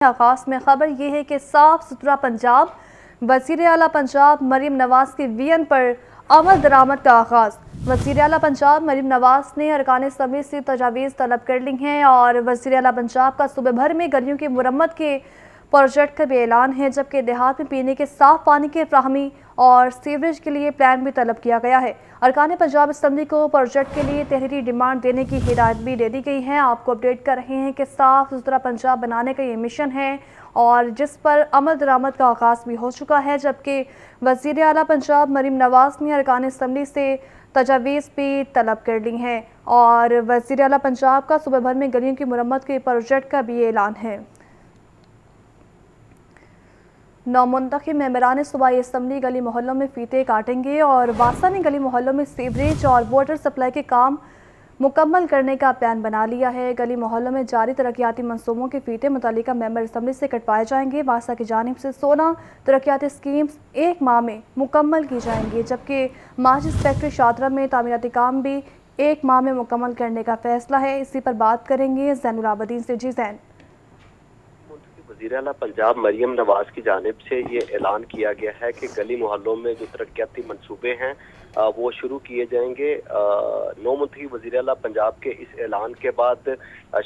آغاز میں خبر یہ ہے کہ صاف ستھرا پنجاب، وزیر اعلیٰ پنجاب مریم نواز کے ویژن پر عمل درآمد کا آغاز۔ وزیر اعلیٰ پنجاب مریم نواز نے ارکان اسمبلی سے تجاویز طلب کر لی ہیں اور وزیر اعلیٰ پنجاب کا صوبے بھر میں گلیوں کی مرمت کے پروجیکٹ کا بھی اعلان ہے، جبکہ دیہات میں پینے کے صاف پانی کی فراہمی اور سیوریج کے لیے پلان بھی طلب کیا گیا ہے۔ ارکان پنجاب اسمبلی کو پروجیکٹ کے لیے تحریری ڈیمانڈ دینے کی ہدایت بھی دے دی گئی ہے۔ آپ کو اپڈیٹ کر رہے ہیں کہ صاف ستھرا پنجاب بنانے کا یہ مشن ہے اور جس پر عمل درآمد کا آغاز بھی ہو چکا ہے، جبکہ وزیر اعلیٰ پنجاب مریم نواز نے ارکان اسمبلی سے تجاویز بھی طلب کر لی ہیں اور وزیر اعلیٰ پنجاب کا صوبے بھر میں گلیوں کی مرمت کے پروجیکٹ کا بھی اعلان ہے۔ نومنتخب ممبران صوبائی اسمبلی گلی محلوں میں فیتے کاٹیں گے اور واسا نے گلی محلوں میں سیوریج اور واٹر سپلائی کے کام مکمل کرنے کا پلان بنا لیا ہے۔ گلی محلوں میں جاری ترقیاتی منصوبوں کے فیتے متعلقہ ممبر اسمبلی سے کٹوائے جائیں گے۔ واسا کی جانب سے 16 ترقیاتی سکیمز ایک ماہ میں مکمل کی جائیں گی، جبکہ ماچس فیکٹری شادرہ میں تعمیراتی کام بھی ایک ماہ میں مکمل کرنے کا فیصلہ ہے۔ اسی پر بات کریں گے زین العابدین سے۔ جی زین۔ وزیر اعلیٰ پنجاب مریم نواز کی جانب سے یہ اعلان کیا گیا ہے کہ گلی محلوں میں جو ترقیاتی منصوبے ہیں وہ شروع کیے جائیں گے۔ نو منتخب وزیر اعلیٰ پنجاب کے اس اعلان کے بعد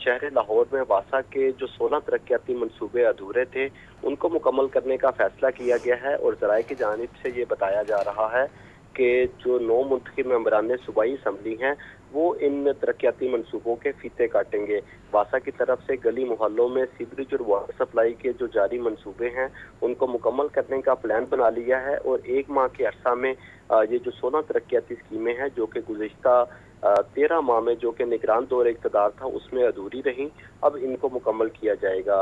شہر لاہور میں واسا کے جو 16 ترقیاتی منصوبے ادھورے تھے ان کو مکمل کرنے کا فیصلہ کیا گیا ہے اور ذرائع کی جانب سے یہ بتایا جا رہا ہے کہ جو 9 منتخب ممبران صوبائی اسمبلی ہیں وہ ان ترقیاتی منصوبوں کے فیتے کاٹیں گے۔ واسا کی طرف سے گلی محلوں میں سیوریج اور واٹر سپلائی کے جو جاری منصوبے ہیں ان کو مکمل کرنے کا پلان بنا لیا ہے اور ایک ماہ کے عرصہ میں یہ جو 16 ترقیاتی اسکیمیں ہیں جو کہ گزشتہ 13 ماہ میں جو کہ نگران دور اقتدار تھا اس میں ادھوری رہیں، اب ان کو مکمل کیا جائے گا۔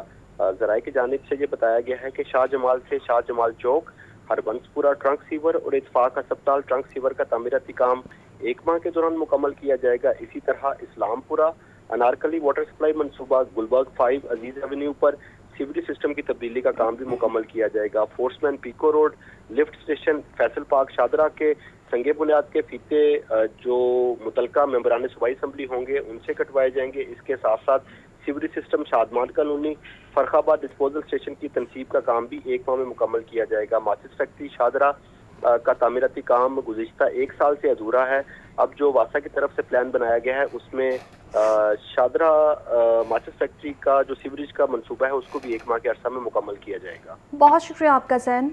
ذرائع کی جانب سے یہ بتایا گیا ہے کہ شاہ جمال سے شاہ جمال چوک، ہربنس پورہ ٹرنک سیور اور اتفاق ہسپتال ٹرنک سیور کا تعمیراتی کام ایک ماہ کے دوران مکمل کیا جائے گا۔ اسی طرح اسلام پورہ انارکلی واٹر سپلائی منصوبہ، گلبرگ 5 عزیز ایونیو پر سیوریج سسٹم کی تبدیلی کا کام بھی مکمل کیا جائے گا۔ Force main Peco road lift station Faisal park Shahdara کے سنگ بنیاد کے فیتے جو متعلقہ ممبران صوبائی اسمبلی ہوں گے ان سے کٹوائے جائیں گے۔ اس کے ساتھ ساتھ sewerage system Shadman colony Farrukh آباد ڈسپوزل اسٹیشن کی تنصیب کا کام بھی ایک ماہ میں مکمل کیا جائے گا۔ ماچس فیکٹری شادرہ کا تعمیراتی کام گزشتہ 1 سال سے ادھورا ہے۔ اب جو واسا کی طرف سے پلان بنایا گیا ہے اس میں شادرہ ماچس فیکٹری کا جو سیوریج کا منصوبہ ہے اس کو بھی 1 ماہ کے عرصہ میں مکمل کیا جائے گا۔ بہت شکریہ آپ کا زین۔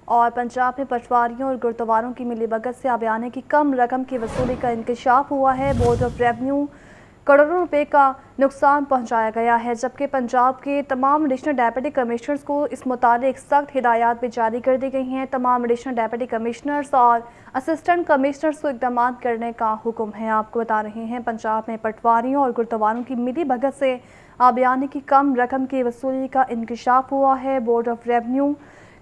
اور پنجاب میں پٹواریوں اور گردواروں کی ملی بھگت سے آبیانے کی کم رقم کی وصولی کا انکشاف ہوا ہے۔ بورڈ آف ریونیو کروڑوں روپے کا نقصان پہنچایا گیا ہے، جبکہ پنجاب کے تمام ایڈیشنل ڈیپٹی کمشنرز کو اس متعلق سخت ہدایات بھی جاری کر دی گئی ہیں۔ تمام ایڈیشنل ڈیپٹی کمشنرز اور اسسٹنٹ کمشنرز کو اقدامات کرنے کا حکم ہے۔ آپ کو بتا رہے ہیں پنجاب میں پٹواریوں اور گردواروں کی ملی بھگت سے آبیانے کی کم رقم کی وصولی کا انکشاف ہوا ہے۔ بورڈ آف ریونیو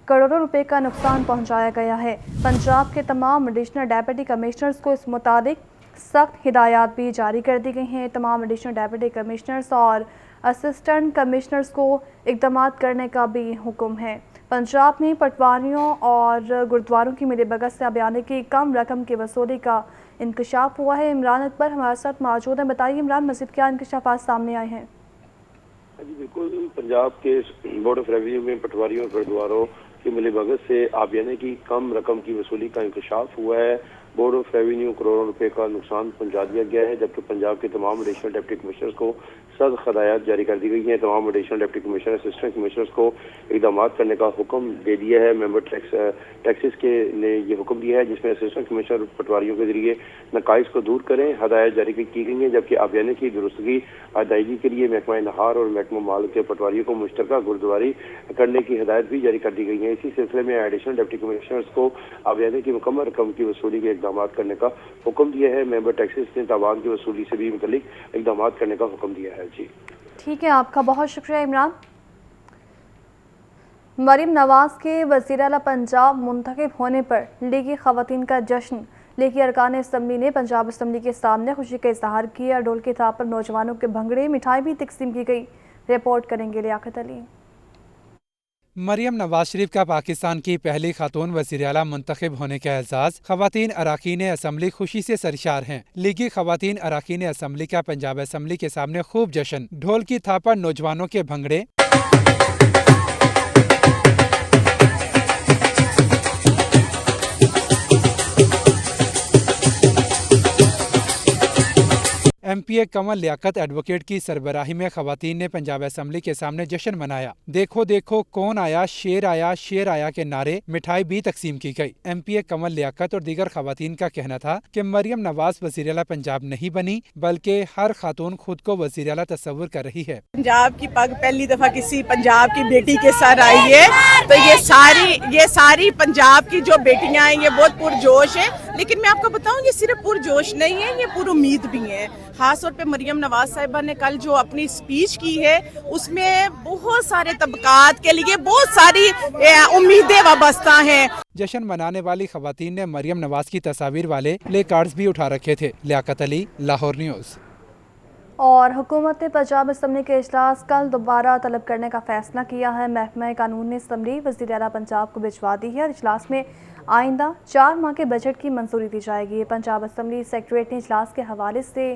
کروڑوں روپے کا نقصان پہنچایا گیا ہے۔ پنجاب کے تمام ایڈیشنل ڈیپٹی کمشنرز کو اس متعلق سخت ہدایات بھی جاری کر دی گئی ہیں۔ تمام ایڈیشنل ڈیپٹی کمشنرز اور اسسٹنٹ کمشنرز کو اقدامات کرنے کا بھی حکم ہے۔ پنجاب میں پٹواریوں اور گردواروں کی ملی بھگت سے آبیانے کی کم رقم کی وصولی کا انکشاف ہوا ہے۔ عمران اکبر ہمارے ساتھ موجود ہیں۔ بتائیے عمران، مزید کیا انکشافات سامنے آئے ہیں؟ جی بالکل، پنجاب کے بورڈ آف ریونیو میں پٹواریوں اور گردواروں کی ملی بھگت سے آبیانے کی کم رقم کی وصولی کا انکشاف ہوا ہے۔ بورڈ آف ریونیو کروڑوں روپے کا نقصان پہنچا دیا گیا ہے، جبکہ پنجاب کے تمام ایڈیشنل ڈپٹی کمشنرز کو سخت ہدایات جاری کر دی گئی ہیں۔ تمام additional deputy commissioner assistant commissioners کو اقدامات کرنے کا حکم دے دیا ہے۔ ممبر ٹیکسز کے نے یہ حکم دیا ہے جس میں اسسٹنٹ کمشنر پٹواریوں کے ذریعے نقائص کو دور کریں، ہدایات جاری کی گئی ہیں، جبکہ آبیانے کی درستگی ادائیگی کے لیے محکمہ نہار اور محکمہ مال کے پٹواریوں کو مشترکہ گردواری کرنے کی ہدایت بھی جاری کر دی گئی ہیں۔ اسی سلسلے میں ایڈیشنل ڈپٹی کمشنرز کو آبیانے کی مکمل رقم کی وصولی کے اقدامات کرنے کا حکم دیا ہے۔ ممبر ٹیکسز نے تاوان کی وصولی سے بھی متعلق اقدامات کرنے کا حکم دیا ہے۔ جی ٹھیک ہے، آپ کا بہت شکریہ عمران۔ مریم نواز کے وزیر اعلیٰ پنجاب منتخب ہونے پر لیگی خواتین کا جشن۔ لیگی ارکان اسمبلی نے پنجاب اسمبلی کے سامنے خوشی کا اظہار کیا۔ ڈھول کے تھاپ پر نوجوانوں کے بھنگڑے، مٹھائی بھی تقسیم کی گئی۔ رپورٹ کریں گے لیاقت علی۔ مریم نواز شریف کا پاکستان کی پہلی خاتون وزیر اعلیٰ منتخب ہونے کا اعزاز، خواتین اراکین اسمبلی خوشی سے سرشار ہیں۔ لیگی خواتین اراکین اسمبلی کا پنجاب اسمبلی کے سامنے خوب جشن، ڈھول کی تھاپڑ، نوجوانوں کے بھنگڑے۔ ایم پی اے کنول لیاقت ایڈوکیٹ کی سربراہی میں خواتین نے پنجاب اسمبلی کے سامنے جشن منایا۔ دیکھو دیکھو کون آیا، شیر آیا کے نعرے، مٹھائی بھی تقسیم کی گئی۔ ایم پی اے کنول لیاقت اور دیگر خواتین کا کہنا تھا کہ مریم نواز وزیر اعلیٰ پنجاب نہیں بنی، بلکہ ہر خاتون خود کو وزیر اعلیٰ تصور کر رہی ہے۔ پنجاب کی پگ پہلی دفعہ کسی پنجاب کی بیٹی کے سر آئی ہے، تو یہ ساری پنجاب کی جو بیٹیاں ہیں یہ بہت پرجوش ہیں۔ لیکن میں آپ کو بتاؤں یہ صرف پرجوش نہیں ہے، یہ پر امید بھی ہے۔ خاص طور پہ مریم نواز صاحبہ نے کل جو اپنی اسپیچ کی ہے اس میں بہت سارے طبقات کے لیے بہت ساری امیدیں وابستہ ہیں۔ جشن منانے والی خواتین نے مریم نواز کی تصاویر والے پلے کارڈز بھی اٹھا رکھے تھے۔ لیاقت علی، لاہور نیوز۔ اور حکومت نے پنجاب اسمبلی کے اجلاس کل دوبارہ طلب کرنے کا فیصلہ کیا ہے۔ محکمہ قانون نے اسمبلی وزیر اعلیٰ پنجاب کو بھجوا دی ہے اور اجلاس میں آئندہ 4 ماہ کے بجٹ کی منظوری دی جائے گی۔ پنجاب اسمبلی سیکریٹریٹ نے اجلاس کے حوالے سے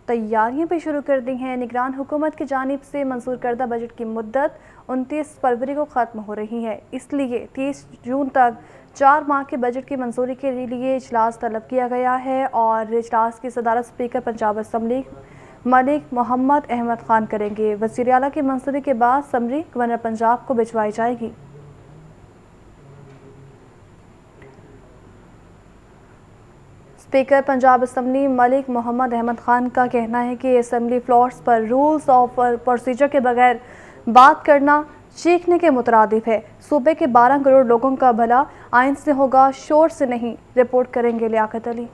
تیاریاں بھی شروع کر دی ہیں۔ نگران حکومت کی جانب سے منظور کردہ بجٹ کی مدت 29 فروری کو ختم ہو رہی ہے، اس لیے 30 جون تک 4 ماہ کے بجٹ کی منظوری کے لیے اجلاس طلب کیا گیا ہے اور اجلاس کی صدارت اسپیکر پنجاب اسمبلی ملک محمد احمد خان کریں گے۔ وزیر اعلیٰ کی منظوری کے بعد سمری گورنر پنجاب کو بھجوائی جائے گی۔ اسپیکر پنجاب اسمبلی ملک محمد احمد خان کا کہنا ہے کہ اسمبلی فلورز پر رولز آف پروسیجر کے بغیر بات کرنا چیخنے کے مترادف ہے۔ صوبے کے 12 کروڑ لوگوں کا بھلا آئین سے ہوگا، شور سے نہیں، رپورٹ کریں گے لیاقت علی۔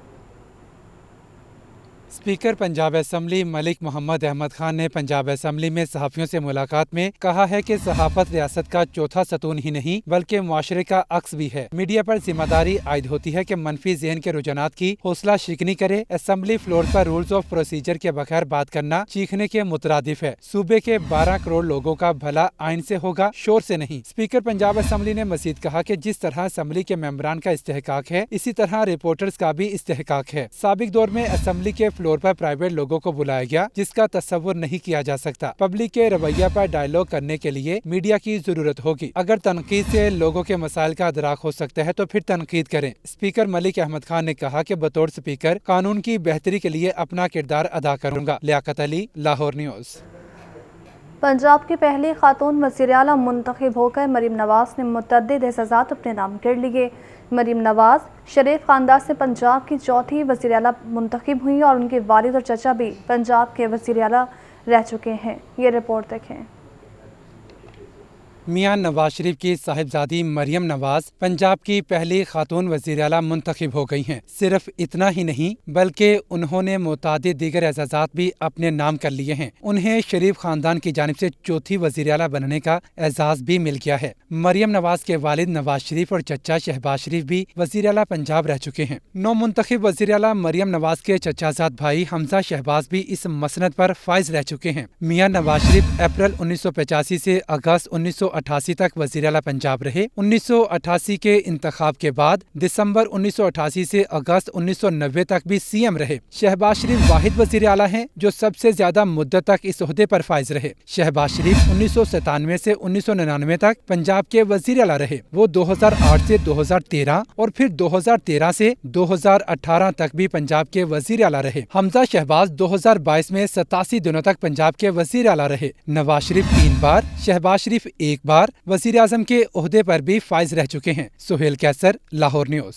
اسپیکر پنجاب اسمبلی ملک محمد احمد خان نے پنجاب اسمبلی میں صحافیوں سے ملاقات میں کہا ہے کہ صحافت ریاست کا چوتھا ستون ہی نہیں بلکہ معاشرے کا عکس بھی ہے۔ میڈیا پر ذمہ داری عائد ہوتی ہے کہ منفی ذہن کے رجحانات کی حوصلہ شکنی کرے۔ اسمبلی فلور پر رولز آف پروسیجر کے بغیر بات کرنا چیخنے کے مترادف ہے۔ صوبے کے 12 کروڑ لوگوں کا بھلا آئین سے ہوگا، شور سے نہیں۔ اسپیکر پنجاب اسمبلی نے مزید کہا کہ جس طرح اسمبلی کے ممبران کا استحقاق ہے، اسی طرح رپورٹرز کا بھی استحقاق ہے۔ سابق دور میں اسمبلی کے فلور پر پرائیویٹ لوگوں کو بلایا گیا جس کا تصور نہیں کیا جا سکتا۔ پبلک کے رویہ پر ڈائیلاگ کرنے کے لیے میڈیا کی ضرورت ہوگی۔ اگر تنقید سے لوگوں کے مسائل کا ادراک ہو سکتا ہے تو پھر تنقید کریں۔ اسپیکر ملک احمد خان نے کہا کہ بطور اسپیکر قانون کی بہتری کے لیے اپنا کردار ادا کروں گا۔ لیاقت علی، لاہور نیوز۔ پنجاب کی پہلی خاتون وزیر اعلیٰ منتخب ہو کر مریم نواز نے متعدد اعزازات اپنے نام کر لیے۔ مریم نواز شریف خاندان سے پنجاب کی چوتھی وزیر اعلیٰ منتخب ہوئی اور ان کے والد اور چچا بھی پنجاب کے وزیر اعلیٰ رہ چکے ہیں۔ یہ رپورٹ دیکھیں۔ میاں نواز شریف کی صاحبزادی مریم نواز پنجاب کی پہلی خاتون وزیر اعلیٰ منتخب ہو گئی ہیں۔ صرف اتنا ہی نہیں بلکہ انہوں نے متعدد دیگر اعزازات بھی اپنے نام کر لیے ہیں۔ انہیں شریف خاندان کی جانب سے چوتھی وزیر اعلیٰ بننے کا اعزاز بھی مل گیا ہے۔ مریم نواز کے والد نواز شریف اور چچا شہباز شریف بھی وزیر اعلیٰ پنجاب رہ چکے ہیں۔ نو منتخب وزیر اعلیٰ مریم نواز کے چچا زاد بھائی حمزہ شہباز بھی اس مسند پر فائز رہ چکے ہیں۔ میاں نواز شریف اپریل 1985 سے اگست 1988 تک وزیر اعلیٰ پنجاب رہے۔ 1988 کے انتخاب کے بعد دسمبر 1988 سے اگست 1990 تک بھی سی ایم رہے۔ شہباز شریف واحد وزیر اعلیٰ ہیں جو سب سے زیادہ مدت تک اس عہدے پر فائز رہے۔ شہباز شریف 1997 سے 1999 تک پنجاب کے وزیر اعلیٰ رہے۔ وہ 2008 سے 2013 اور پھر 2013 سے 2018 تک بھی پنجاب کے وزیر اعلیٰ رہے۔ حمزہ شہباز 2022 میں 87 دنوں تک پنجاب کے وزیر اعلیٰ رہے۔ نواز شریف 3 بار، شہباز شریف 1 بار وزیر اعظم کے عہدے پر بھی فائز رہ چکے ہیں۔ سہیل کیسر، لاہور نیوز۔